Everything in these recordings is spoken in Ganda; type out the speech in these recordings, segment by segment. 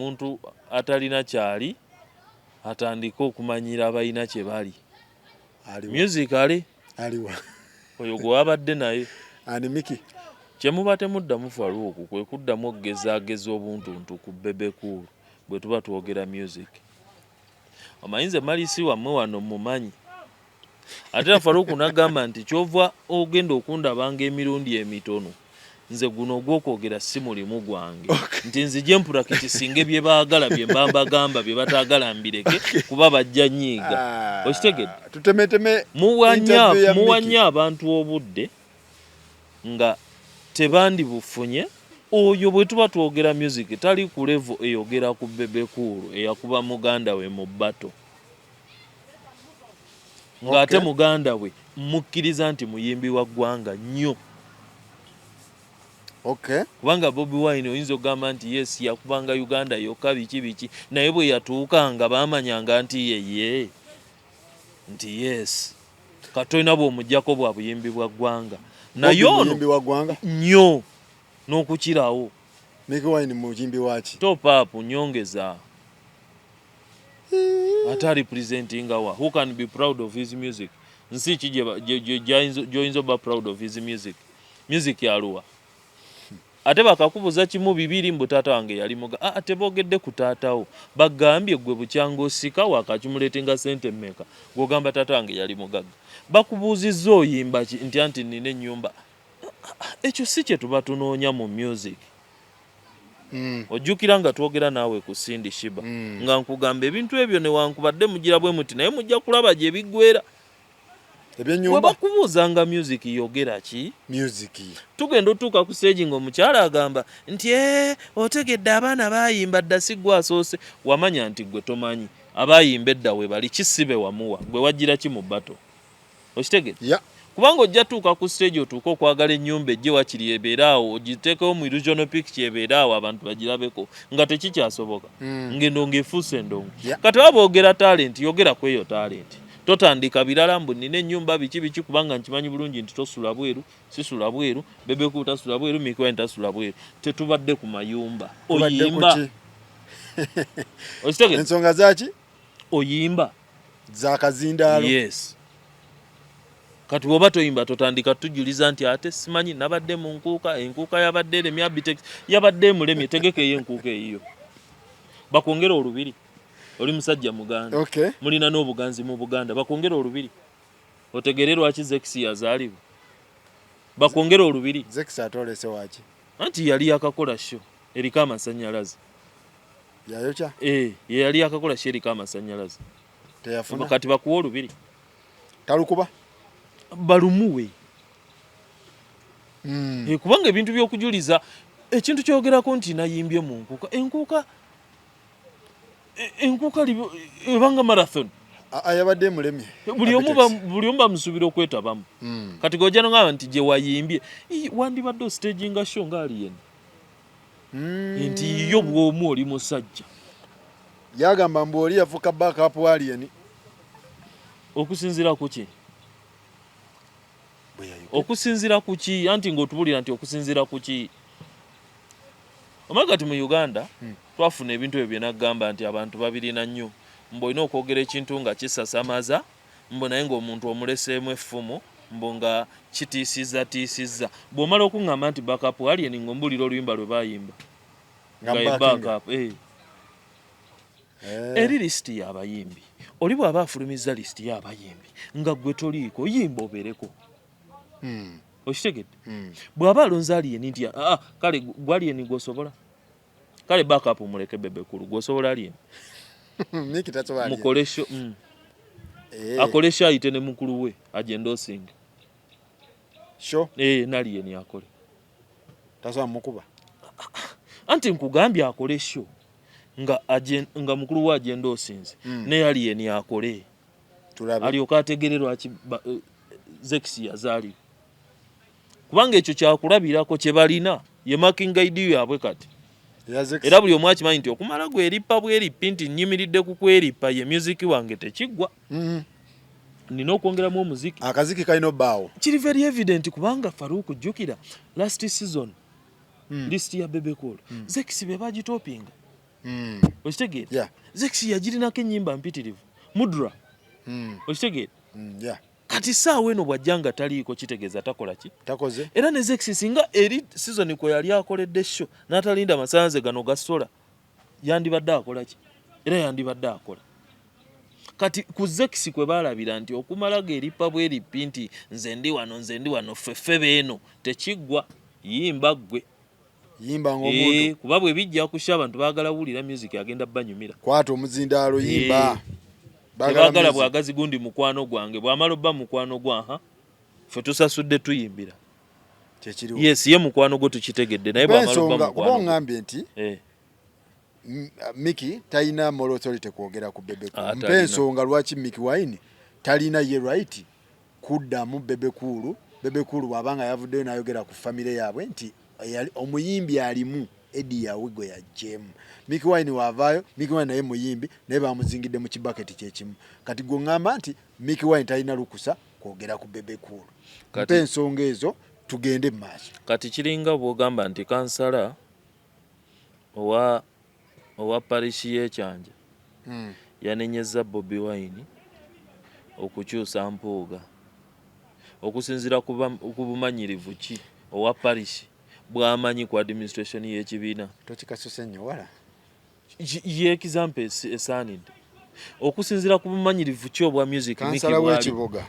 omuntu atalina kyali atandika okumanyira abalina kye bali. Music aliwa oyo gwe wabadde naye ani Mikie kye muba temuddamu Faruku kwe kuddamu okugezaageza obuntuntu ku Bebe Cool bwe tuba twogera music. Omayinza malisi wammwe wano mumanyi ate Faruku n'agamba nti kyova ogenda okundabanga emirundi emitono nze guno ogw'okwogera si mulimu gwange nti nzije mpulakiti singa bye baagala bye mbagamba bye bataagala mbireke kuba bajja nyiiga. Okitegedde tutemeteme muwanya abantu obudde nga tebandi bufunye. Oyo bwe tuba twogera music tali ku level eyogera ku Bebe Cool eyakuba muganda we mu bato ng'ate muganda we mukkiriza nti muyimbi wa ggwanga nnyo. Kubanga Bobi Wine oyinza okugamba nti yes yakubanga Uganda yokka biki naye bwe yatuukanga baamanyanga nti yeye nti yes katolina bw'omuggyako bwa buyimbi bwa ggwanga naye ono nnyo n'okukirawo. Mikie Wine muyimbi waki top up nyongeza ata representing our who can be proud of his music. Nsi ki gy'oyinza oba proud of his music yaluwa ate bakakubuza kimu bibiri mbu taata wange yali muga teboogedde ku taatawo bagambye gwe bukyanga osika wakakimuleetenga sente mmeka gw'ogamba taata wange yali mugagga bakubuuzizza oyimba nti anti nina ennyumba. Ekyo si kye tuba tunoonya mu music. Ojjukira nga twogera naawe ku Cindy Shiba nga nkugamba ebintu ebyo newankubadde mugira bwe muti naye mujja kulaba gye biggwera. Bwe bakubuuzanga music yogera ki? Tugenda otuuka ku stage ng'omukyala agamba nti otegedde abaana baayimba dda si gwe asoose. Wamanya nti gwe tomanyi abaayimba edda we bali kisibe wamuwa gwe wajjira ki mu bato. Okitegedde? Kubanga ojja tuuka ku stage otuuka okwagala ennyumba ejje wakiri ebeera awo ogiteekewo mu regional picture ebeera awo abantu bagirabeko nga tekikyasoboka ngendo ng'efuuse endongo. Kati waba ogera talent yogera ku eyo talent. Totandika birala mbu nina ennyumba biki kubanga nkimanyi bulungi nti tosula bweru sisula bweru Bebe Cool tasula bweru Mikie Wine tasula bweru tetubadde ku mayumba oyimba. Okitegedde ensonga zaki oyimba za kazindaalo. Yes kati bw'oba toyimba totandika tujuliza nti ate simanyi nabadde mu enkuuka yabadde eremya Bitex yabadde mulemye tegekeyo enkuuka eyiyo bakwongera olubiri oli musajja muganda mulina n'obuganzi mu Buganda bakwongera olubiri otegere lwaki Zex yazaalibwa bakwongera olubiri. Zex atolese waki anti yali yakakola show eriko amasannyalaze yayokya yali yakakola show eriko amasannyalaze teyafuna kati bakuwa olubiri talukuba balumuwe. Kubanga ebintu by'okujuliza ekintu kyogerako nti nayimbye mu enkuuka ebanga marathon yabadde mulemye buli omu bamusuubira okwetabamu. Kati gojja nongaba nti gye wayimbye wandibadde ostaginga show nga alien nti yo bw'omu oli musajja yagamba mbu oli yafuka backup alien okusinziira ku ki? Okusinziira ku ki? Anti ng'otubulira nti okusinziira ku ki? Omagati mu Uganda twafuna ebintu ebyo byenagamba nti abantu babirina nnyo mbu olina okwogera ekintu nga kisasamaza mbu naye ng'omuntu omuleseemu effumu mbu nga kitiisizza bw'omala okuŋŋamba nti backup alien ng'ombulira oluyimba lwe baayimba nga backup eri lisiti y'abayimbi oli bw'aba afulumizza lisiti y'abayimbi nga gwe toliiko yimba obeereko. Okitegedde bw'aba alonze alien nti kale gwe alien gwosobola kale backup muleke Bebe Cool gwosobola alien mukolesho akolesha ayite ne mukulu we agenda osinga nalien akole tasobola mukuba anti nkugambye akole show nga mukulu we agenda osinze ne alien akole alyoka ategererwa Zex yazaalibwa kubanga ekyo kyakulabirako kye balina ye marking guide yabwe kati era buli omu akimanyi nti okumala gwerippa bwerippi nti nnyimiridde ku kwerippa ye music wange tekiggwa nina okwongeramu omuziki akaziki kalina obbaawo kiri very evident kubanga Faruku jjukira last season list ya Bebe Cool Zex be bagitopinga Okitegeera? Yeah. Zexi yagirinako ennyimba mpitirivu. Mudra. Okitegeera? Yeah. Kati saawa eno bw'ajjanga taliiko kitegeeza takola ki? Takoze. Era ne Zexi singa eri season kwe yali akoledde show n'atalinda amasanze gano gasola yandibadde akola ki? Era yandibadde akola. Kati ku Zexi kwe baalabira nti okumalaga eripa bwe lipi nti nze ndi wano ffeffe beeno tekiggwa yimba ggwe. Yimba ng'omuntu. Kuba bwe bijja kusha abantu baagala wulira music agenda banyumira. Kwata omuzindaalo yimba. Baagala bwagazi gundi mukwano gwange bw'amala obba mukwano gwa ffe tusasudde tuyimbira. Kyekiriwo. Yes, ye mukwano gwo tukitegedde naye bw'amala obba mukwano. Kuba ngambye nti Mikie talina moral authority kwogera ku Bebe Cool. Mpe ensonga lwaki Mikie Wine talina ye right kuddamu Bebe Cool. Bebe Cool bw'abanga yavuddeyo n'ayogera ku famire yaabwe nti omuyimbi alimu Eddie Yawigo ya jemu. Mikie Wine wavaayo, Mikie Wine naye muyimbi naye bamuzingidde mu kibaketi kyekimu. Kati gwe ngamba nti Mikie Wine talina lukusa kwogera ku Bebe Cool. Mpe ensonga ezo tugende mu maaso. Kati kiringa bw'ogamba nti kansala owa parishi y'ekyanja yanenyeza Bobi Wine okukyusa mpuuga okusinziira ku bumanyirivu ki owa parishi bw'amanyi ku administration y'ekibiina. Tokikasuse nnyo wala ye example esaanidde okusinziira ku bumanyirivu ki obwa music kansala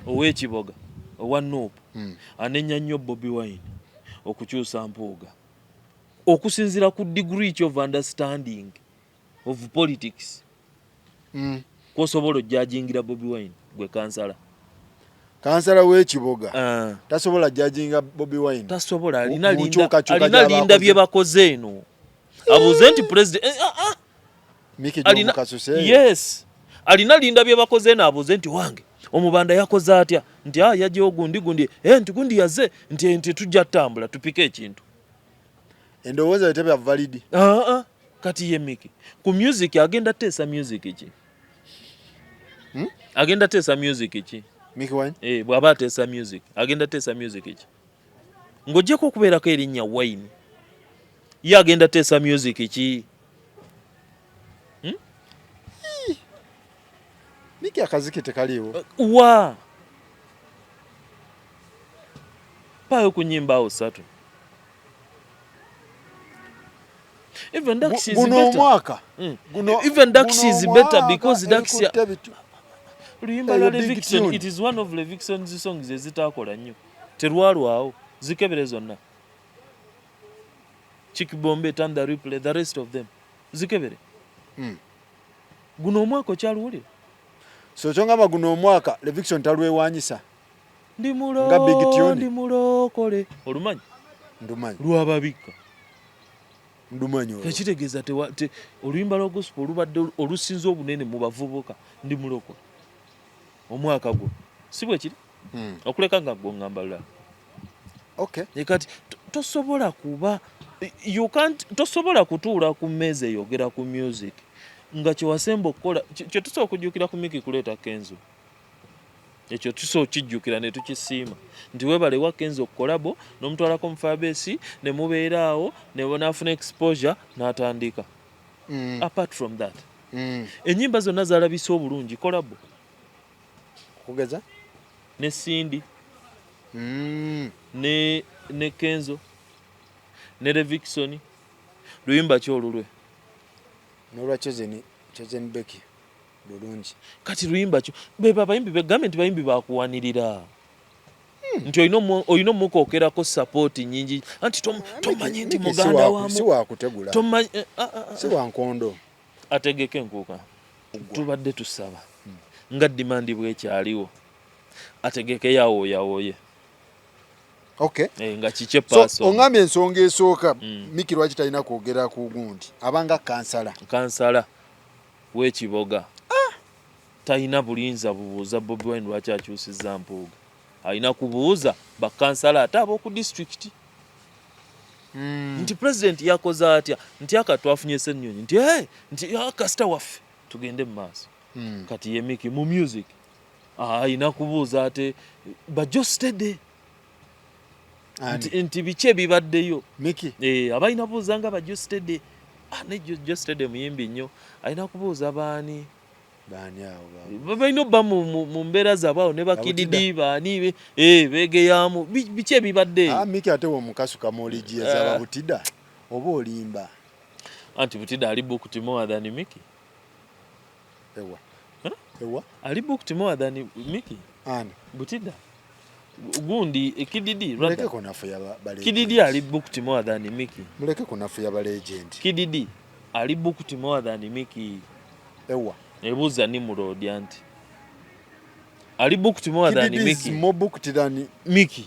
ow'ekiboga owa Nuupu anenya nnyo Bobi Wine okukyusa mpuuga okusinziira ku degree ki of understanding of politics kwosobola ojjajingira Bobi Wine gwe kansala w'ekiboga tasobola jjajinga Bobi Wine. Tasobola. Alina linda bye bakoze eno abuuze nti president Mikie alina kasuse. Yes, alina linda bye bakoze eno abuuze nti wange omubanda yakoze atya nti yajjawo gundi nti gundi yaze nti tujja ttambula tupike ekintu. Endowooza tebe valid. Kati ye Mikie ku music agenda teesa music ki? Agenda teesa music ki? Mikie Wine? Bw'aba ateesa music agenda teesa music ki? Ng'oggyeko okubeerako erinnya Wine ye agenda teesa music ki? Mikie akaziki tekaliiwo. Paayo ku nnyimba awo 3. Even Daxi is better. Even Daxi is better because Daxi Luyimba lwa Leviction, it is one of Leviction's songs ezitaakola nnyo. Terwalwawo zikebere zonna. Chick Bombe, Tanda Replay, the rest of them zikebere. Guno omwaka okyaluwulira. So kyongamba guno omwaka Leviction talwewanyisa. Ndi mulokole. Olumanyi? Ndumanyi. Lwababika. Ndumanyi olwo. Tekitegeeza oluyimba lwa gospel olubadde olusinze obunene mu bavubuka ndi mulokole. Omwaka gwo si bwe kiri okuleka nga gwo ngamba lula. Okay. Kati tosobola kuba tosobola kutuula ku mmeeza eyogera ku music nga kyewasemba okukola kye tusobola okujjukira ku Mikie kuleeta Kenzo. Ekyo tusobola okijjukira ne tukisiima nti weebalewa Kenzo kolabo n'omutwalako mu Fabesi ne mubeeraawo ne bonaafuna exposure n'atandika. Apart from that ennyimba zonna zaalabise obulungi kolabo kugeza ne Cindy ne Kenzo ne Leviction luyimba ki olulwe n'olwa Chosen Becky bulungi. Kati luyimba ki beba abayimbi begambe nti bayimbi bakuwanirira nti olina omukookerako support nyingi anti tomanyi nti muganda wamu si wakutegula si wankondo ategeke enkuuka tubadde tusaba nga dimandi bwekyaliwo ategeke yawooye. Okay. Nga kikye paso. So ongambye ensonga esooka Mikie lwaki talina kwogera ku gundi abanga kansala w'ekiboga talina bulinza bubuuza Bobi Wine lwaki akyusizza mpuuga. Alina kubuuza bakansala ate ab'oku district nti president yakoze atya nti akatwafunye ssennyonyi nti kasita waffe tugende mu maaso. Kati ye Mikie mu music alina kubuuza ate bajostede nti biki ebibaddeyo Mikie abalina buuza nga bajostede ne just stade muyimbi nnyo alina kubuuza baani awo balina obba mu mbeera zaabwe ne bakididi baani beegeyaamu biki ebibadde Mikie ate womukasuka muoligiya zaba Butida oba olimba anti Butida ali booked more than Mikie ewa ali booked more than Mikie Butida gundi kididi muleke kunafu ya bale kididi ali booked more than Mikie muleke kunafu ya bale agent kididi ali booked more than Mikie ewa ebuuza ni mulodi anti ali booked more than Mikie kididi is more booked than Mikie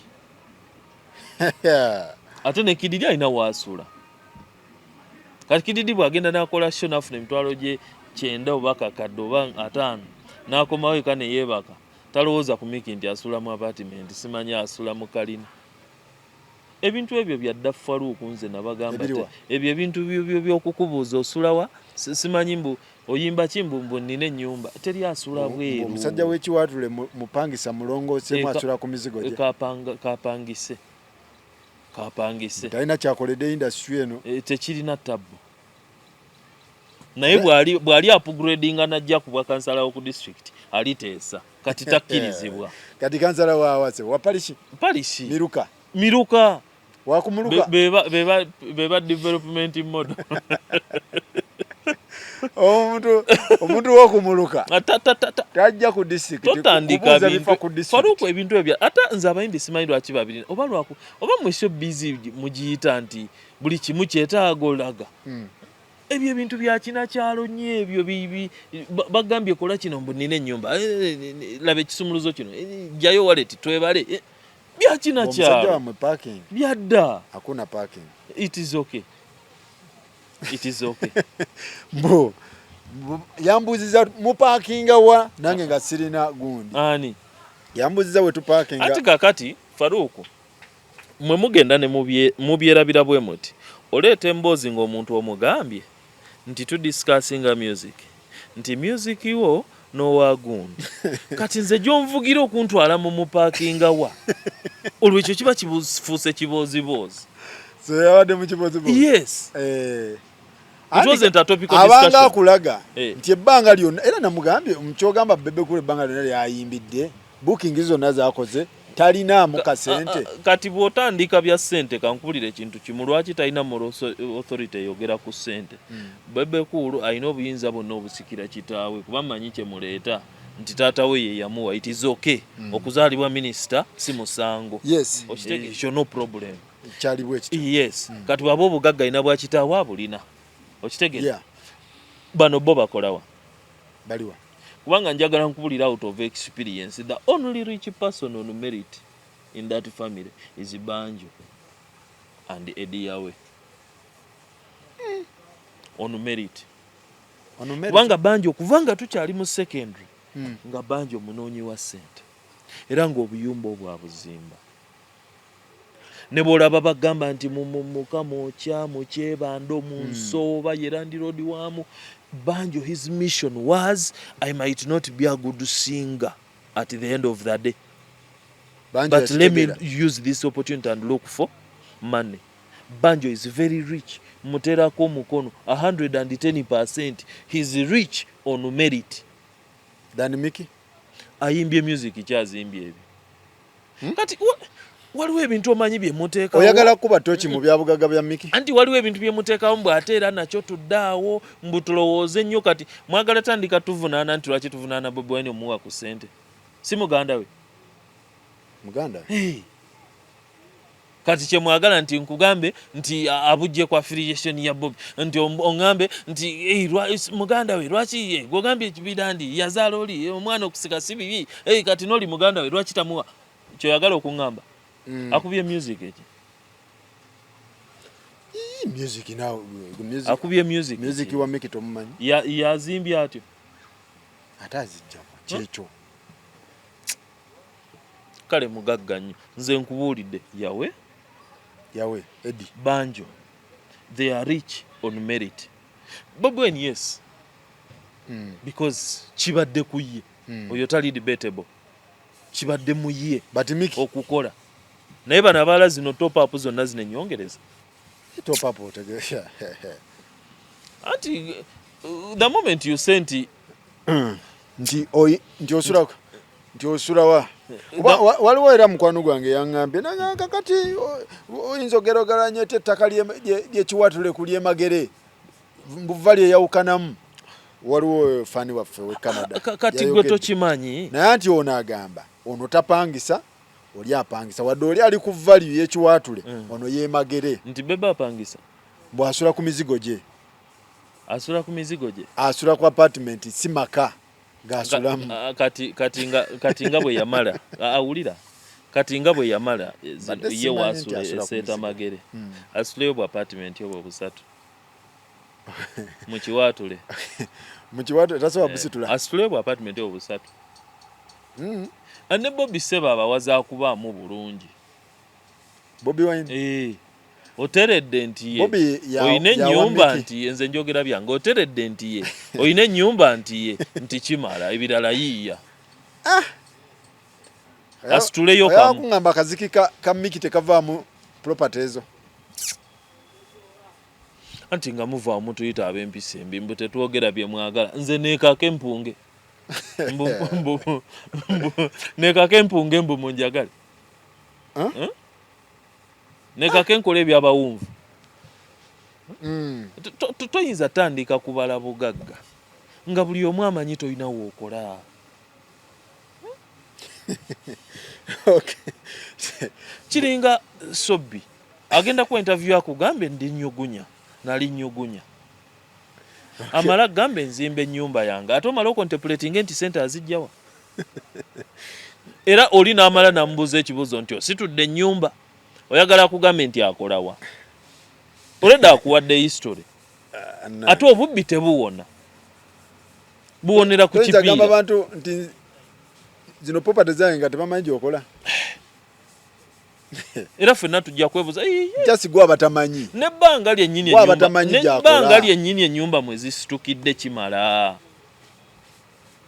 ate ne kididi alina waasula kati kididi bwagenda nakola show nafuna emitwalo gye 9 oba kakadde oba 5 nakomawo eka ne yeebaka talowooza ku Mikie nti asula mu apartment simanyi asula mu kalina ebintu ebyo byadda Faruku nze nabagamba ebyo ebintu by'okukubuuza osulawa simanyi mbu oyimba kimbu nnina ennyumba teri asula bweru omusajja w'ekiwaatule mupangisa mulongoosemu asula ku mizigo gye kapangise talina kyakoledde industry eno tekirina tabbu naye bw'ali upgradinga najja ku bwakansala ku district aliteesa kati takkirizibwa kati kansala waawase wa parishi miruka wakumuluka beba development model omuntu wokumuluka tajja ku district totandika Faruku ebintu ebyo ate nze abayimbi simanyi lwaki babiri oba mwisho busy mugiyita nti buli kimu kyetaaga olaga ebyo ebintu bya kinakyalo nnyo ebyo bagambye kola kino mbu nnina ennyumba laba ekisumuluzo kino jjayo waleti twebale bya kinakyalo byadda hakuna parking it is okay yambuziza mu parkinga wa nange nga sirina gundi ani yambuziza we tu parkinga ati kakati Faruku mwe mugenda ne mubyerabira bwe muti oleeta emboozi ng'omuntu omugambye nti tu discussinga music nti music wo n'owa gundi kati nze gy'onvugira okuntwala mu mupakinga wa olwo ekyo kiba kifuuse kiboozibozi yabadde mu kiboozibozi yes abanga akulaga nti ebbanga lyonna era namugambye mukyogamba Bebe kule ebbanga lyonna lyayimbidde booking zonna zakoze talinaamu kasente kati bw'otandika bya ssente kankubulira ekintu kimu lwaki talina moral authority eyogera ku ssente Bebe Cool alina obuyinza bwonna obusikira kitaawe kuba mmanyi kye muleeta nti taata we ye yamuwa it is okay okuzaalibwa minisita si musango ekyo no problem yes kati bwaba obugagga alina bwa kitaawe abulina okitegeera bano bo bakolawa baliwa kubanga njagala nkubulira out of experience the only rich person on merit in that family is Banjo and Eddie Yawe on merit kubanga Banjo kuvanga tukyali mu secondary nga Banjo munoonyi wa ssente era ng'obuyumba obwabuzimba ne bw'olaba bagamba nti mukamokya mukyebando mu nsooba yerandi road wamu Banjo his mission was I might not be a good singer at the end of the day but let me use this opportunity and look for money. Banjo is very rich muterako mukono 110%. He's rich on merit than Mikie ayimbye music kyazimbye ebyo kati waliwo ebintu omanyi bye muteekawo oyagala kuba toki mu byabugaga bya Mikie anti waliwo ebintu bye muteekawo mbu ate era nakyo tuddaawo mbu tulowooze nnyo kati mwagala tandika tuvunaana nti lwaki tuvunaana Bobi Wine omuwa ku ssente si muganda we kati kye mwagala nti nkugambe nti abujje kwa affiliation ya Bobi nti ongambe nti muganda we lwaki gwogambye ekibidandi yazaala oli omwana okusika si bibi kati n'oli muganda we lwaki tamuwa kyoyagala okuŋŋamba akubye music eki akubye music wa Mikie tomumanyi yazimbye atyo ate azijjamu kyekyo kale mugagga nnyo nze nkubuulidde yawe Eddie Banjo they are rich on merit Bobi Wine yes because kibadde ku ye oyo tali debatable kibadde mu ye but Mikie okukola naye bano abaala zino top up zonna zino ennyongereza top up otegeeza Anti the moment you sent nti osula wa waliwo era mukwano gwange yaŋŋambye nangamba kati oyinza ogerogeranya ettaka lyekiwatule ku ly'emagere buva lyeyawukanamu. Waliwo fani waffe we Canada kati gwe tokimanyi naye nti ono agamba ono tapangisa oli apangisa wadde oli ali ku value y'ekiwatule ono yeemagere nti Bebe apangisa bw'asula ku mizigo gye asula ku apartment si maka gasulamu kati nga bwe yamala awulira kati nga bwe yamala ye wasula eseta magere asuleyo bwa apartment yo busatu mu kiwatule tasobola busitula asuleyo bwa apartment yo busatu ane Bobby Seba abawaza kubaamu bulungi Bobby Wine oteredde nti ye oyina ennyumba nti ye nze njogera byange oteredde nti ye oyina ennyumba nti ye nti kimala ebirala yiiya asituleyo kamu kungamba akaziki ka Mikie tekavaamu property ezo anti nga muvaamu tuyita ab'empisa embi mbu tetwogera bye mwagala nze neekako empunge neekako empunge mbu munjagale neekako enkola ebyabawunvu toyinza tandika kubala bugagga nga buli omu amanyi tolina wookola kiringa Sobbi agenda ku interview akugambe ndi nnyugunya nali nnyugunya amala gambe nzimba ennyumba yange ate omala ocontemplating nti sente azijjawa era oli n'amala namubuuza ekibuuzo nti ositudde ennyumba oyagala kugambe nti akolawa oleda akuwadde history ate obubbi tebuwona buwonera ku kipiira abantu nti zino property zange nga tebamanyi gyokola era ffenna tujja kwebuuza jasigwa abatamanyi nebbanga lyennyini ennyumba mwe zisitukidde kimala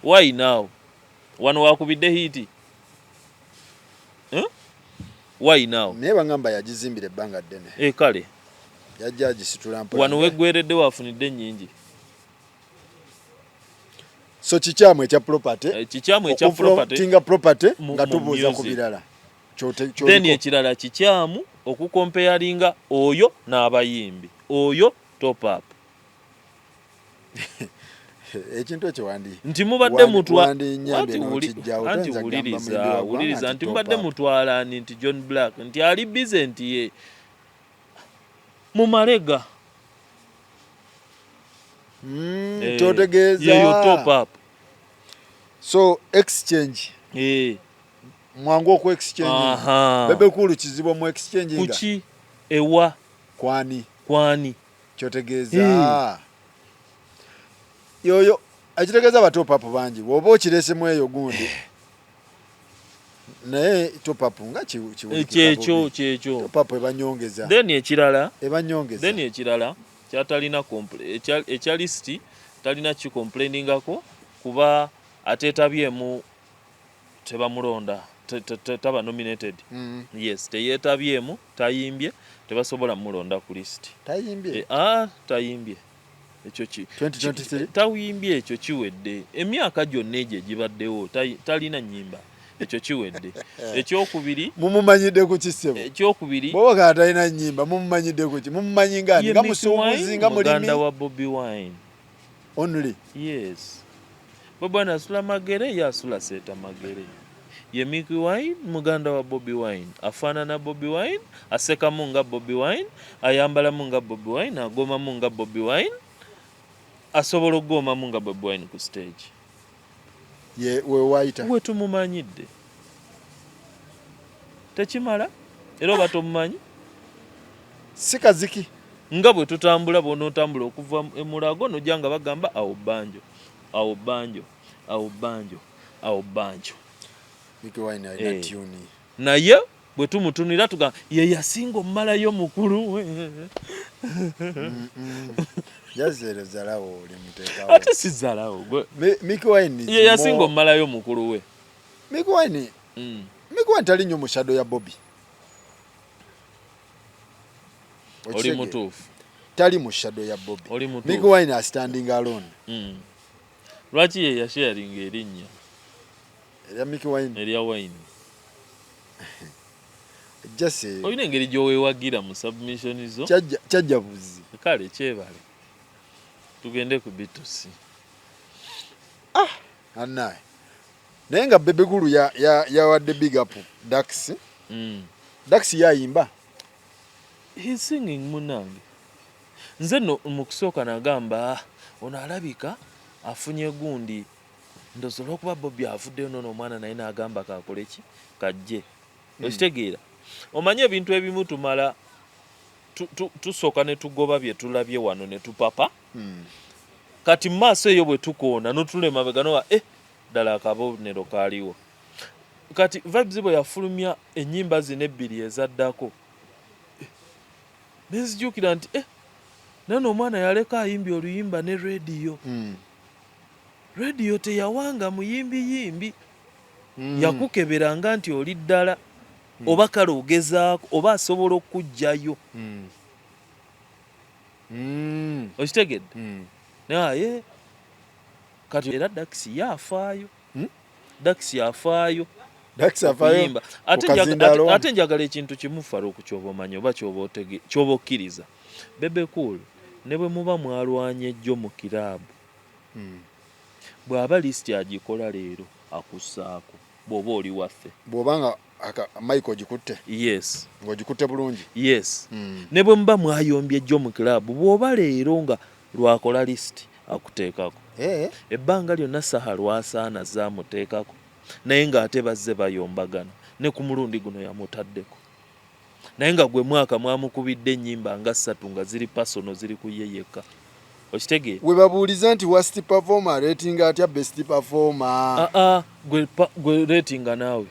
why now wano wakubidde hiiti why now naye bangamba yagizimbira ebbanga ddene kale yajja agisitula mpola wano weggweredde wafunidde ennyingi so kikyamu ekya property tinga property nga tubuuza ku birala then ekirala kikyamu okukompeyalinga oyo n'abayimbi oyo top up ekintu ekyo nti mubadde wuliriza nti mubadde mutwalani nti John Black nti ali busy nti ye mumalega totegeeza yeyo top up so exchange mwangu oku exchange Bebe kulu kizibu mu exchange kuki ewa kwani kyotegeeza yoyo akitegeeza ba top up bangi woba okiresemu eyo gundi naye top up nga kyekyo top up ebanyongeza then ekirala kyatalina ekya listi talina kikomplainingako kuba ateetabyemu tebamulonda taba nominated yes teyeetabyemu tayimbye tebasobola mulonda ku listi tayimbye ekyo 2023 tawimbye ekyo kiwedde emyaka gyonna egyo gibaddewo talina nnyimba ekyo kiwedde ekyokubiri mumumanyidde ku kisebo ekyokubiri boba talina nnyimba mumumanyidde ku ki mumumanyi ngani nga musuubuzi nga mulimi muganda wa Bobby Wine only yes Bobby Wine asula magere yasula seta magere ye Mikie Wine muganda wa Bobby Wine afaanana Bobby Wine asekamu nga Bobby Wine ayambalamu nga Bobby Wine agomamu nga Bobby Wine asobola okugomamu nga Bobby Wine ku stage we tumumanyidde tekimala era oba tomumanyi si kaziki nga bwe tutambula bw'onootambula okuva emulago nojja nga bagamba awo banjo Mikie Wine alina tuni naye bwe tumutunira tugamba ye yasinga omumalayo mukulu we yazerezalawo oli muteekawo ate si zalawo Mikie Wine ye yasinga omumalayo mukulu we Mikie Wine tali nnyo mu shadow ya Bobby oli mutuufu tali mu shadow ya Bobby. Mikie Wine is standing alone. Lwaki ye ya sharing erinnya ya Mikie Wine eriya Wine just oyina engeri gy'oweewagira mu submission zo kyajja buzi kale kyebale tugende ku bitusi annaye naye nga Bebe Cool yawadde big up Dax. Dax yayimba he's singing munange nze no mu kusooka nagamba ono alabika afunye gundi ndozo lwokuba Bobby avuddeyo nono omwana naye n'agamba kakole ki kajje okitegeera omanye ebintu ebimu tumala tusooka ne tugoba bye tulabye wano ne tupapa kati mu maaso eyo bwe tukoona notulema beganowa ddala akabonero kaaliwo kati vibes bwe yafulumya ennyimba zino ebbiri ezaddako nenzijukira nti nano omwana yaleka ayimbi oluyimba ne rediyo rediyo teyawanga muyimbi yakukeberanga nti oli ddala oba kale ogezaako oba asobola okujjayo okitegedde naye kati era Dax yafaayo Dax yafaayo ate njagala ekintu kimu faro okukyoba omanyi oba kyoba okkiriza Bebe Cool ne bwe muba mwalwanye ejjo mu kiraabu bw'aba lisiti agikola leero akussaako bw'oba oli waffe bw'obanga Michael gikutte yes ng'ogikutte bulungi yes ne bwe muba mwayombye ejjo mu kiraabu bw'oba leero nga lwakola lisiti akuteekako ebbanga lyonna saha lwasaana zaamuteekako naye ng'ate bazze bayombagana ne ku mulundi guno yamutaddeko naye nga gwe mwaka mwamukubidde ennyimba nga 3 nga ziri pasono ziri ku ye yekka okitegeera we babuuliza nti worst performer rating atya best performer gwe ratinga naawe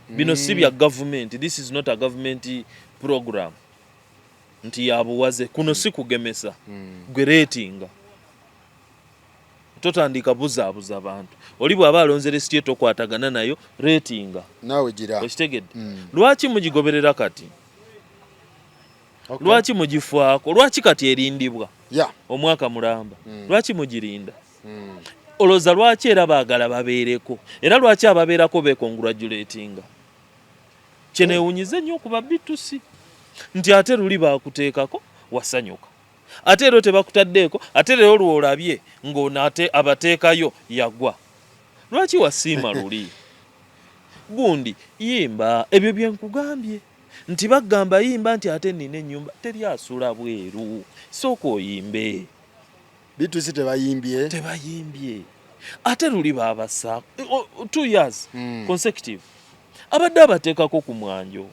bino si bya government. This is not a government program nti yabuwaze kuno si kugemesa gwe ratinga totandika buzaabuza abantu oli bw'aba alonzere sitye tokwatagana nayo ratinga nawe gira okitegedde lwaki mugigoberera kati lwaki mugifaako lwaki kati erindibwa omwaka mulamba lwaki mugirinda oloza lwaki era baagala babeereko era lwaki ababeerako beekongratulatinga kyeneewunyize nnyo okuba bitusi nti ate luli baakuteekako wasanyuka ate ero tebakutaddeeko ate leero lwolabye ng'ono ate abateekayo yagwa lwaki wasiima luli gundi yimba ebyo bye nkugambye nti bagamba yimba nti ate nina ennyumba teri asula bweru sooka oyimbe bitusi tebayimbye ate luli baabasa 2 years consecutive abadde abateekako ku mwanjo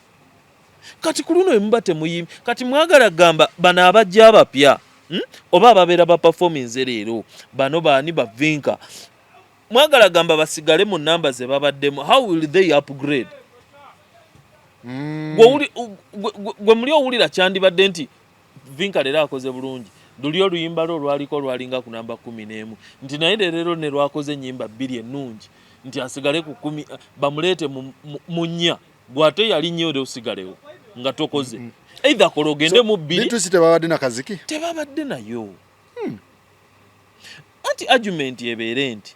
kati ku luno emuba temuyimbi kati mwagala gamba bano abajja abapya oba ababeera ba performance leero bano baani bavinka mwagala gamba basigale mu namba ze babaddemu how will they upgrade gwe muli owulira kyandibadde nti vinka leero akoze bulungi luli oluyimba lwo lwaliko lwalinga ku namba 11 nti naye leero ne lwakoze ennyimba 2 ennungi nti asigale ku 10 bamuleete mu 4 bw'ate yali nnyo ode osigalewo nga tokoze either kola ogende mu 2 bitusi tebabadde na kaziki tebabadde nayo anti argument ebeere nti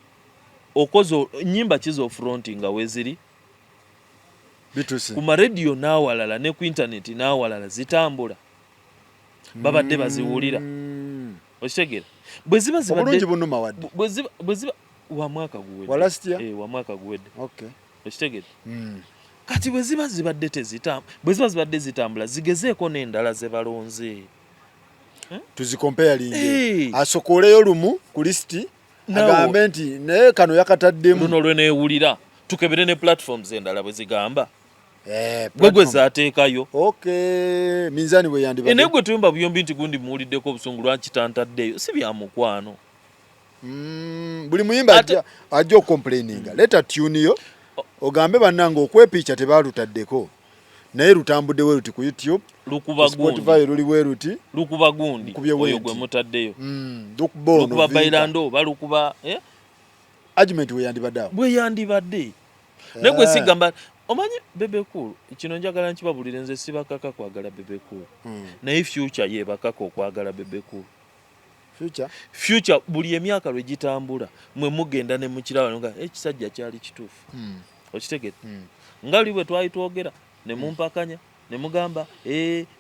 okoze nnyimba kizo fronti nga weziri bitusi ku marediyo n'awalala ne ku internet n'awalala zitambula babadde baziwulira okitegeera bwe ziba obulungi buno mawadde bwe ziba wa mwaka guwedde wa mwaka guwedde okitegeera kati bwe ziba zibadde zitambula zigezeeko n'endala ze balonze tuzikompeyalinge asokoleyo lumu ku lisiti agambe nti naye kano yakataddemu luno lweneewulira tukebere ne platforms endala bwe zigamba gwe zaateekayo minzaani bwe yandibadde naye gwe tuyumba buyombi nti gundi muwuliddeko obusungu lwakitantaddeyo si bya mukwano buli muyimba ajja okomplaininga leta tune yo ogambe bannanga okwepiica tebalutaddeko naye lutambudde we luti ku YouTube Spotify luli we luti lukuba gundi oyo gwe mutaddeyo lukuba bailando balukuba argument we yandibadde naye gwe sigamba omanyi Bebe Cool kino njagala nkibabulire nze sibakaka kwagala Bebe Cool naye Future ye bakaka okwagala Bebe Cool. Future buli emyaka lwe gitambula mwe mugenda ne mukiraba nga ekisajja kyali kituufu okitegedde nga oli bwe twali twogera ne mumpakanya ne mugamba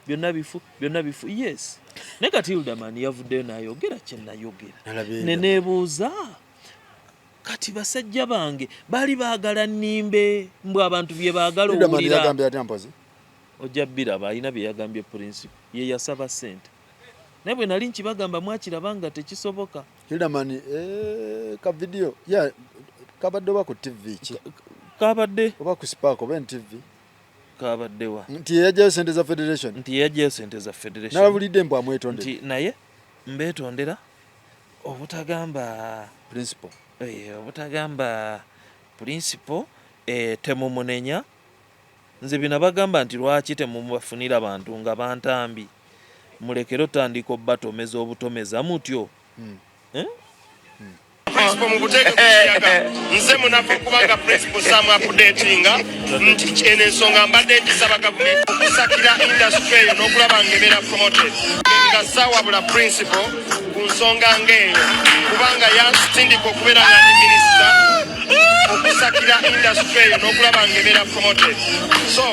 byonna bifu yes ne kati Hildaman yavuddeyo n'ayogera kye nayogera ne neebuuza kati basajja bange bali baagala nnimbe mbw abantu bye baagala owulira ojja biraba alina bye yagambye principal ye yasaba ssente naye bwe nali nkibagamba mwakiraba nga tekisoboka. Hildaman ka video kabadde oba ku TV ki kabadde oba ku Spark oba NTV kabaddewa nti yajjayo ssente za federation n'abulidde mbw amwetondera nti naye mbeetondera obutagamba principal obutagamba principal temumunenya nze bino bagamba nti lwaki temumubafunira bantu nga bantambi mulekero tandika obbatomeza obutomeza mutyo principal mu buteeke kuyaga nze munafu kubanga principal samu updatinga nti kyene ensonga mbadde nkisaba gavumenti okusakira industry eyo n'okulaba ng'ebeera promoted nga saawabula principal ku nsonga ng'eyo kubanga yansindika okubeera nga ndi minisita okusakira industry eyo n'okulaba ng'ebeera promoted so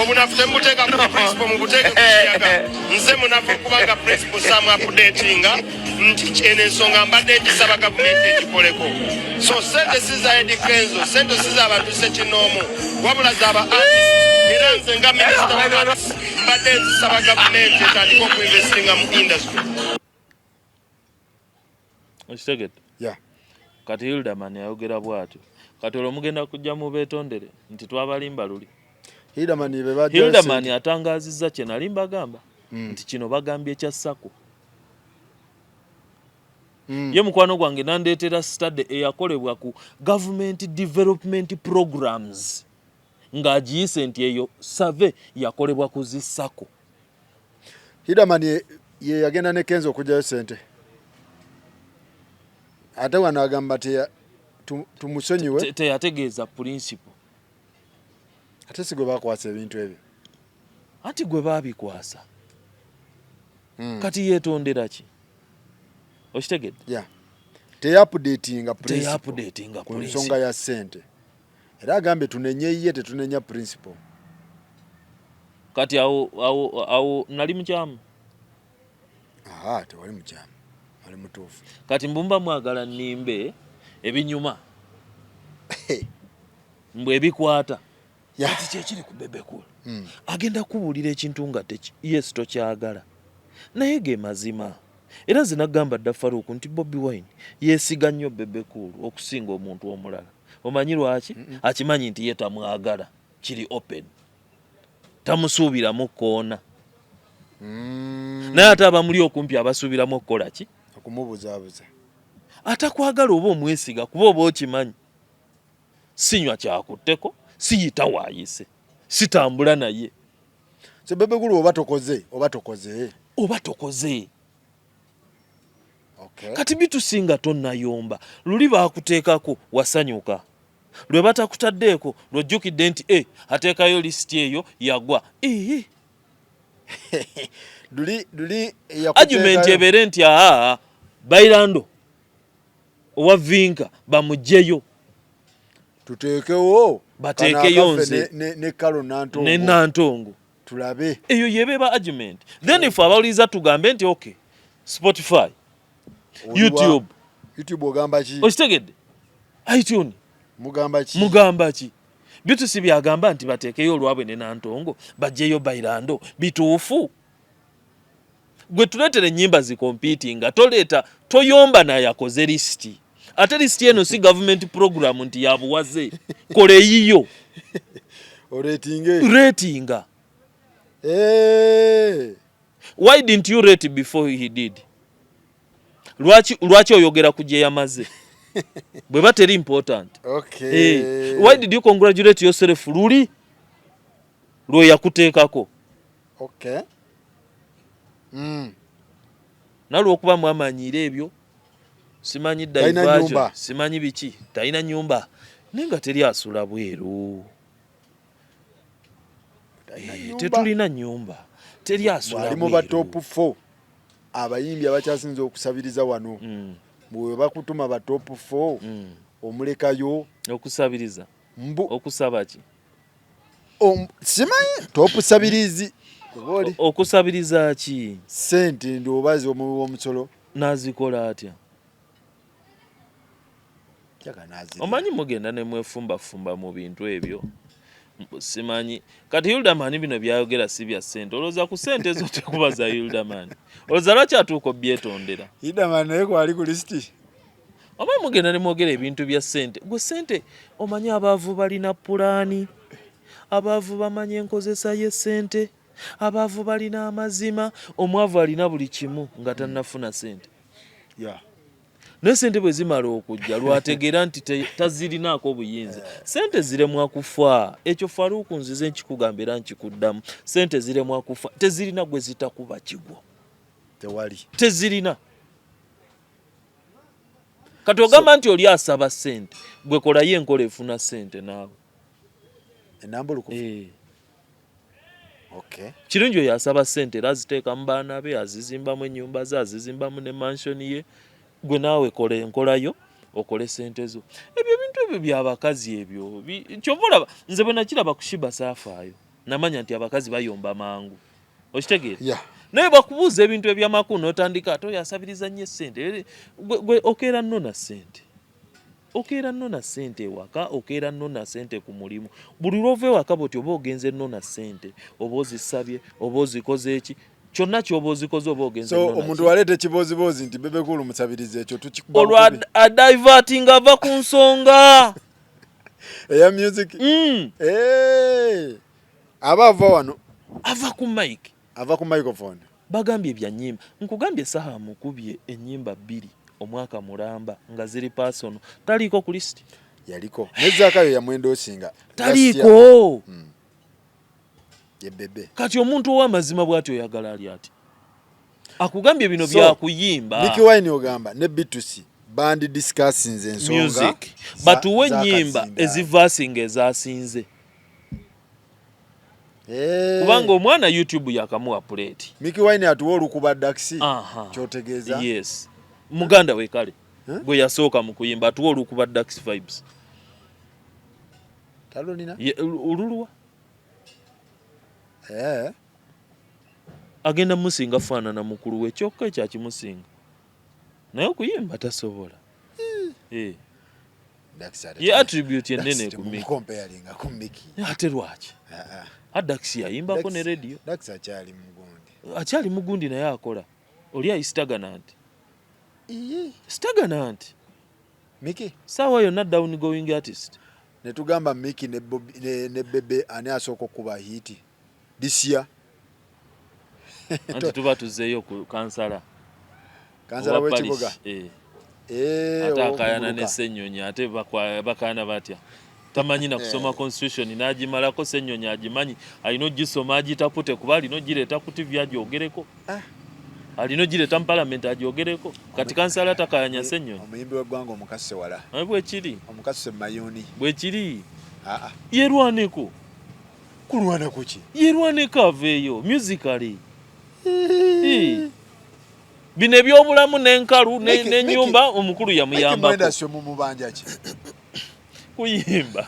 obunafu temubuteeka ku principal mu buteeke kuyaga nze munafu kubanga principal samu updatinga nti kyene ensonga mbadde nkisaba gavumenti egikoleko so sente siza Eddie Kenzo sente siza abantu sekinoomu wabula zaba artist era nze nga minisita wa arts mbadde nzisaba gavumenti etandika okuinvestinga mu industry. Okitegedde kati Hildaman ayogera bw'atyo kati olwo mugenda kujja mu beetondere nti twabalimba luli. Hildaman atangaazizza kye nali mbagamba nti kino bagambye kya SACCO ye mukwano gwange nandeetera study eyakolebwa ku government development programs ng'agiyise nti eyo save yakolebwa ku zi SACCO. Hildaman ye yagenda ne Kenzo okugyayo sente ate wano agamba tumusonyiwe teyategeeza principal ate si gwe bakwasa ebintu ebyo anti gwe baabikwasa kati yeetondera ki okitegedde teyapudetinga ku nsonga ya ssente era agambe tunenye ye tetunenya principal kati awo nali mukyamu tewali mukyamu ali mutuufu kati mbumba mwagala nnimbe ebinyuma mbwe ebikwata kati kyekiri ku Bebe Cool agenda kubuulira ekintu nga yes tokyagala naye ge mazima era nze nagamba dda Faruku nti Bobi Wine yeesiga nnyo Bebe Cool okusinga omuntu omulala omanyi lwaki akimanyi nti ye tamwagala kiri open tamusuubiramu koona naye ate abamuli okumpi abasuubiramu okukola ki okumubuzaabuza atakwagala oba omwesiga kuba oba okimanyi sinywa kyakutteko siyita waayise sitambula naye so Bebe Cool oba tokoze kati bitusinga tonnayomba luli baakuteekako wasanyuka lwe batakutaddeeko lwojjukidde nti ateekayo lisiti eyo yagwa argument ebeere nti bairando owa Vinka bamugjeyo tuteekewo bateekeyo nze ne Nantongo tulabe eyo yebeeba argument then if abawuliza tugambe nti okay Spotify YouTube ogamba ki okitegedde iTunes mugamba ki bitusi byagamba nti bateekeyo olwabwe ne Nantongo bajjeyo bairando bituufu gwe tuleetere ennyimba zikompiitinga toyomba naye akoze lisiti ate lisiti eno si government program nti yabuwaze kola eyiyo ratinga why didn't you rate before he did lwaki oyogera ku gye yamaze bwe bateri important why did you congratulate yourself luli lwe yakuteekako nalwokuba mwamanyiira ebyo simanyi diversion simanyi biki talina nyumba naye nga teri asula bweru tetulina nyumba teri asula ali mu ba top 4 abayimbi abakyasinze okusabiriza wano bwe bakutuma ba top 4 omulekayo okusabiriza okusaba ki simanyi top sabirizi okusabiriza ki sente ndoobazi omusolo nazikola atya omanyi mugenda ne mwefumba mu bintu ebyo simanyi kati Hildaman bino byayogera si bya sente olowooza ku sente zo tekubaza Hildaman olowooza lwaki atuuka obyetondera Hildaman naye kwali ku listi omanyi mugenda ne mwogera ebintu bya sente gwe sente omanyi abaavu balina pulaani abaavu bamanyi enkozesa y'essente abaavu balina amazima omwavu alina buli kimu nga tannafuna sente naye sente bwe zimala okujja lwategeera nti tazirinaako buyinza sente ziremwa kufa ekyo Faruku nzize nkikugamba era nkikuddamu sente ziremwa kufa tezirina gwe zitakuba kigwo tezirina kati ogamba nti oli asaba sente gwe kolayo enkola efuna sente naawe kirungi oyo asaba sente era aziteeka mu baana be azizimbamu ennyumba ze azizimbamu ne mansioni ye gwe naawe kola enkolayo okole sente zo ebyo ebintu ebyo byabakazi ebyo kyova olaba nze bwe nakiraba ku Shiba saafaayo namanya nti abakazi bayomba mangu okitegeera naye bakubuuza ebintu ebyamakulu n'otandika ate oyo asabiriza nnyo essente gwe okeera nnona ssente okeera nnona ssente ewaka okeera nnona ssente ku mulimu buli lwova ewaka bwoti oba ogenze nnona ssente oba ozisabye oba ozikoze eki kyonna kyoba ozikoze oba ogenze nnona omuntu waleeta ekiboozibozi nti Bebe Cool musabiriza ekyo tukikuba olwo adiverting ava ku nsonga eya music aba ava wano ava ku mike ava ku microphone bagambye bya nnyimba nkugambye saha mukubye ennyimba 2 omwaka mulamba nga ziri personal taliiko ku list yaliko nezakayo ya mwendo osinga taliiko ye Bebe kati omuntu ow'amazima bw'ati oyagala ali ati akugambye bino bya kuyimba Mikie Wine ogamba ne B2C band discussing ensonga music batuwe ennyimba ezivasinga ezasinze kubanga omwana YouTube yakamuwa plate Mikie Wine atuwa olukuba daxi kyotegeeza yes muganda we kale gwe yasooka mu kuyimba atuwa olukuba dax vibes talonina ululwa agenda musinga faanana mukulu we kyokka ekyakimusinga naye okuyimba tasobola ye attribute enene ku Mikie ate lwaki Dax yayimbako ne radio Dax akyali mugundi naye akola oli ayisitaganant staganant Mikie sawa yonna down going artist netugamba Mikie ne Bebe ani asooka okuba hiti this year anti tuba tuzeeyo ku kansala w'ekibuga ate akayana ne Ssenyonyi ate bakayana batya tamanyi na kusoma constitution n'agimalako Ssenyonyi agimanyi alina ogisoma agitapute kuba alina ogireeta ku TV agyogereko alina ogireeta mu parliament agyogereko kati kansala takayanya Ssenyonyi omuyimbi w'eggwanga omukase wala bwekiri omukase mayoni bwekiri yerwaneko kulwana kuki yerwaneko aveeyo musically bino ebyobulamu n'enkalu n'ennyumba omukulu yamuyambako mumubanja ki kuyimba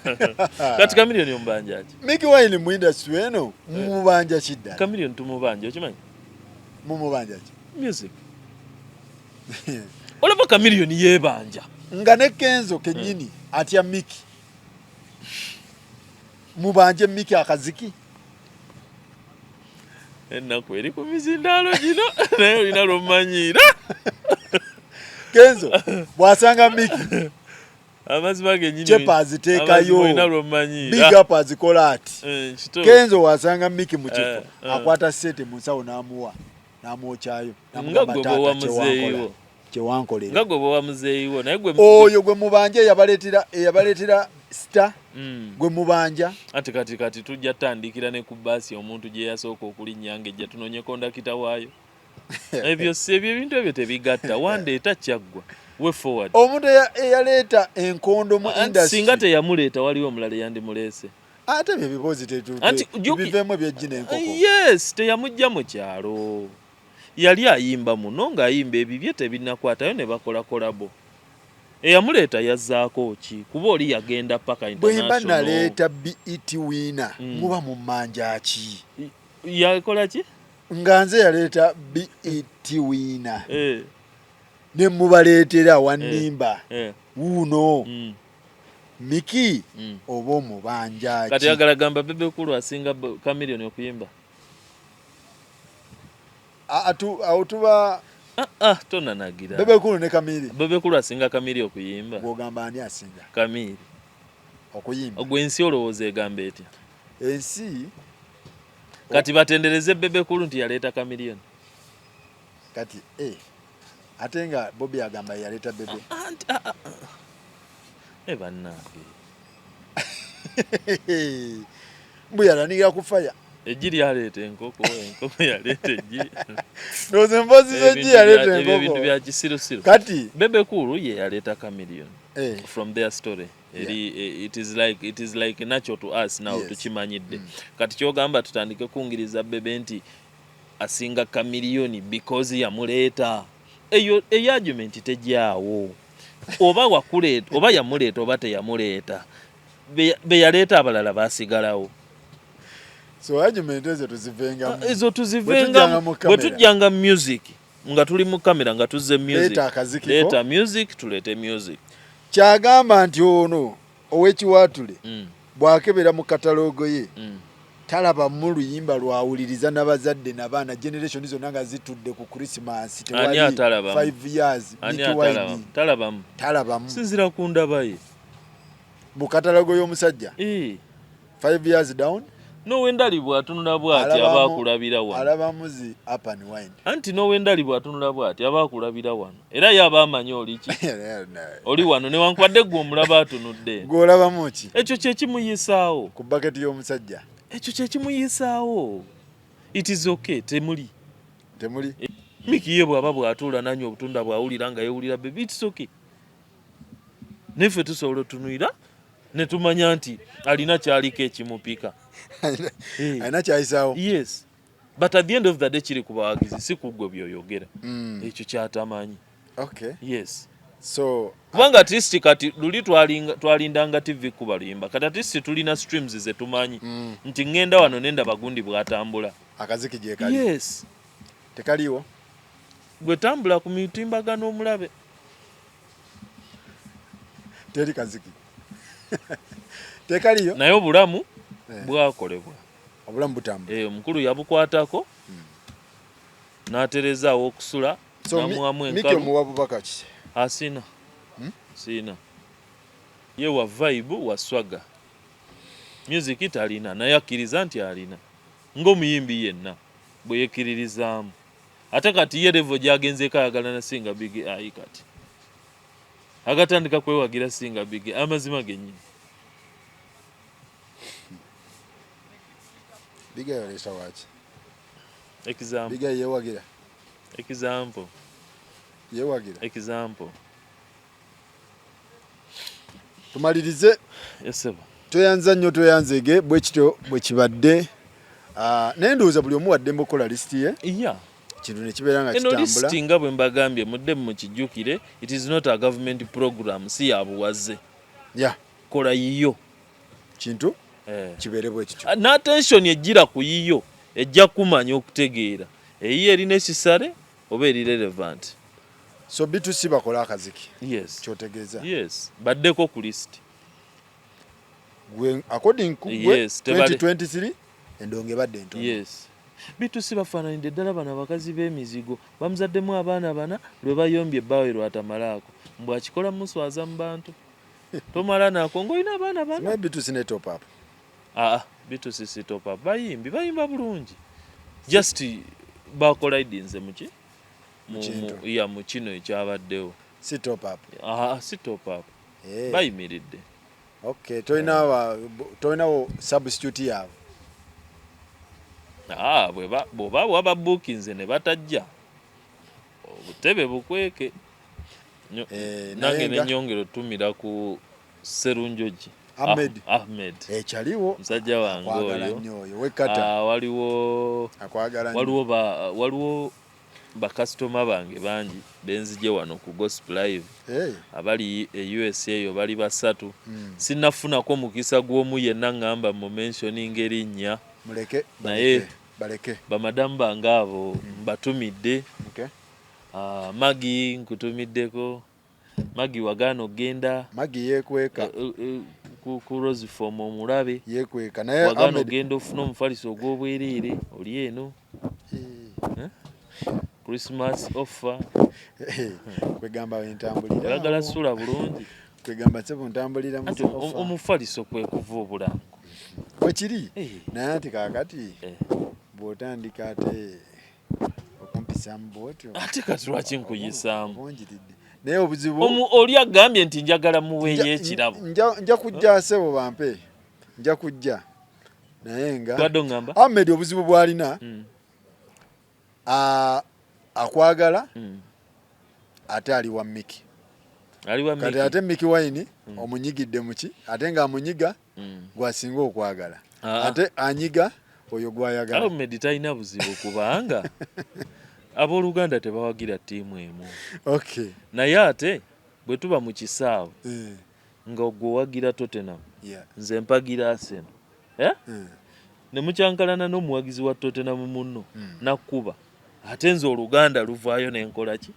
kati Chameleone omubanja ki Mikie Wine mu industry eno mumubanja ki ddala Chameleone tumubanja okimanyi mumubanja ki music olaba Chameleone yeebanja nga ne Kenzo kennyini atya Mikie mubanje Mikie akaziki ennaku eri ku mizindaalo gino naye olina lwomanyiira Kenzo bw'asanga Mikie amazima genyini chepa aziteekayo olina lwomanyiira big up azikola ati Kenzo wasanga Mikie mu kifo akwata sente mu nsawo n'amwokyayo nga gwe bwe muzeeyiwo kyewankolera nga gwe bwe muzeeyiwo naye gwe oyo gwe mubanja eyabaleetera star gwe mubanja ate kati tujja tandikira ne ku baasi omuntu gye yasooka okulinnya ng'ejja tunoonye kondakita waayo ebyo si ebyo ebintu ebyo tebigatta wandeeta kyaggwa we forward omuntu eyaleeta enkondo mu industry singa teyamuleeta waliwo omulala yandimuleese ate ebibuuzi tebivemu byejjina enkoko. Yes, teyamujja mu kyalo. Yali ayimba muno ng'ayimba ebibye tebinnakwatayo ne bakola kolabo. Eyamuleeta yazzaako ki? Kuba oli yagenda paka international. Bwe mba naleeta BET winner muba mu mmanja ki? Yakola ki? Nga nze yaleeta BET winner. Ne mubaleetera wannimba. Wuuno. Mikie oba omubanja ki? Kati yagala gamba Bebe Kulu asinga Chameleone okuyimba. Awo tuba tonanagira. Bebe Kulu ne Chameleone. Bebe Kulu asinga Chameleone okuyimba. Gwogamba ani asinga? Chameleone. Okuyimba. Ogwensi olowooza egamba etya? Ensi kati batendereze Bebe Kulu nti yaleeta Chameleone. Kati ate nga Bobby agamba yaleeta Bebe. Bannange. Mbu yalanira kufaya. Eggi lyaleeta enkoko yaleeta eggi. Ndoze mpozi z'eggi yaleeta enkoko. Ebintu bya kisirusiru. Kati Bebe Kulu ye yaleeta Chameleone. From their story. It is like natural to us now. Yes. Tukimanyidde. Kati kyogamba tutandike kungiriza Bebe nti asinga Chameleone because yamuleeta. Eyo argument tejjaawo. Oba wakuleeta oba yamuleeta oba teyamuleeta. Be yaleeta abalala basigalawo. So argument ezo tuzivenga bwe tujjanga music nga tuli mu kamera nga tuzze music. Leeta music tulete music. Kyagamba nti ono ow'ekiwaatule bw'akebera mu katalogo ye talaba mu luyimba lwawuliriza n'abazadde n'abaana generation zonna nga zitudde ku Christmas tewali 5 years talabamu sinzira ku ndaba ye mu katalogo y'omusajja 5 years down. Nowendali bw'atunula bw'ati aba akulabira wano. Alaba muzi up and wind. Anti nowendali bw'atunula bw'ati aba akulabira wano. Era yaba amanyi oli ki? Oli wano newankubadde gwe omulaba atunudde. Gwe olabamu ki? Ekyo kye kimuyisaawo. Ku bucket y'omusajja. Ekyo kye kimuyisaawo. It is okay, temuli. Mikie bw'aba bw'atuula nanywa obutunda bw'awulira nga yeewulira Bebe, it's okay. Neffe tusobola otunulira ne tumanya nti alina kyaliko ekimupika. Alina kyayisaawo. Yes. But at the end of the day kiri ku bawagizi si ku ggwe by'oyogera. Ekyo kyatamanyi. Okay. Yes. So kubanga at least kati luli twalindanga TV kuba luyimba. Kati at least tulina streams ze tumanyi. Nti ngenda wano nenda bagundi bw'atambula. Akaziki gye kali. Yes. Tekaliwo. Gwe tambula ku mitimbagano omulabe. Teri kaziki. Tekaliyo. Naye obulamu bwakolebwa. Obulamu butambula. Omukulu yabukwatako. N'aterezaawo okusula. Namuwamu enkalu. Mikie omuwa bubaka ki? Asina. Sina. Ye wa vibe wa swaga. Music talina naye akkiriza nti alina. Ng'omuyimbi yenna bwe yekkiririzaamu. Ate kati ye level gy'agenzeeko ayagala na singa Big ayi kati. Agatandika kwewagira singa Big amazima gennyini. Big yalesa waki? Example. Big yewagira. Example. Yewagira. Example. Tumalirize. Yes sir. Toyanza nnyo toyanzege bwe kityo bwe kibadde. Nendoza buli omu wadde mbokola list ye. Yeah. Kintu ne kibeera nga kitambula. List nga bwe mbagambye mudde mu kijjukire, it is not a government program, si ya buwaze. Yeah. Kola yiyo. Kintu kibeere bwe kityo. Na attention ejjira ku yiyo ejja kumanya okutegeera. Eyiyo erina ekisale oba eri relevant. So B2C bakola akaziki. Yes. Kyotegeeza. Yes. Baddeko ku list. Gwe according ku gwe 2023 endonge badde entono. Yes. B2C bafaananidde ddala bano abakazi b'emizigo. Bamuzaddemu abaana bana lwe bayombye ebbaawe lwatamalaako. Mbw akikola muswaza mu bantu. Tomala naako ng'olina abaana bana. Maybe B2C ne top up. B2C si top up. Bayimba bulungi. Just bakola idinze muki? Mu kino ekyabaddewo. Si top up. Si top up. Bayimiridde. Okay, toinawo substitute yaabwe. Bw'oba waba bookinze ne batajja obutebe bukweke nange nenyongero tumira ku Serunjoji. Ahmed chaliwo musajja wange oyo wekata waliwo bakasitoma bange bangi benzije wano ku Gospel Live abali USA eyo bali basatu sinnafunako mukisa gw'omu yenna ngamba mu mentioning erinnya muleke naye baleke bamadamu bange abo mbatumidde Magi nkutumiddeko Magi wagano genda Magi yekweka ku Rose Form omulabe yekweka naye wagano genda ofuna omufaliso ogw'obwereere oli eno Christmas offer kwegamba wentambulira yagala sula bulungi kwegamba sebo ntambulira mu omufaliso kwe kuva obulango wakiri naye ati kakati bw'otandika ate okumpisamu bwotyo ate kati lwaki nkuyisaamu naye obuzibu oli agambye nti njagala muweeyo ekirabo nja kujja sebo bampe nja kujja naye nga twaddongamba Ahmed obuzibu bw'alina akwagala ate ali wa Mikie kati ate Mikie wine omunyigidde muki ate nga amunyiga gwasinga okwagala ate anyiga oyo gwayagala Ahmed talina buzibu kubanga abooluganda tebawagira ttiimu emu naye ate bwe tuba mu kisaawe nga ogwowagira Tottenham nze mpagira Arsenal ne mukyankalana n'omuwagizi wa Tottenham munno nakkuba ate nze oluganda luvaayo nenkola ki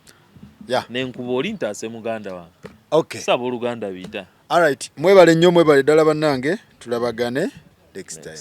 nenkuba oli ntaase muganda wange saba oluganda biyita alright mwebale nnyo mwebale ddala bannange tulabagane next time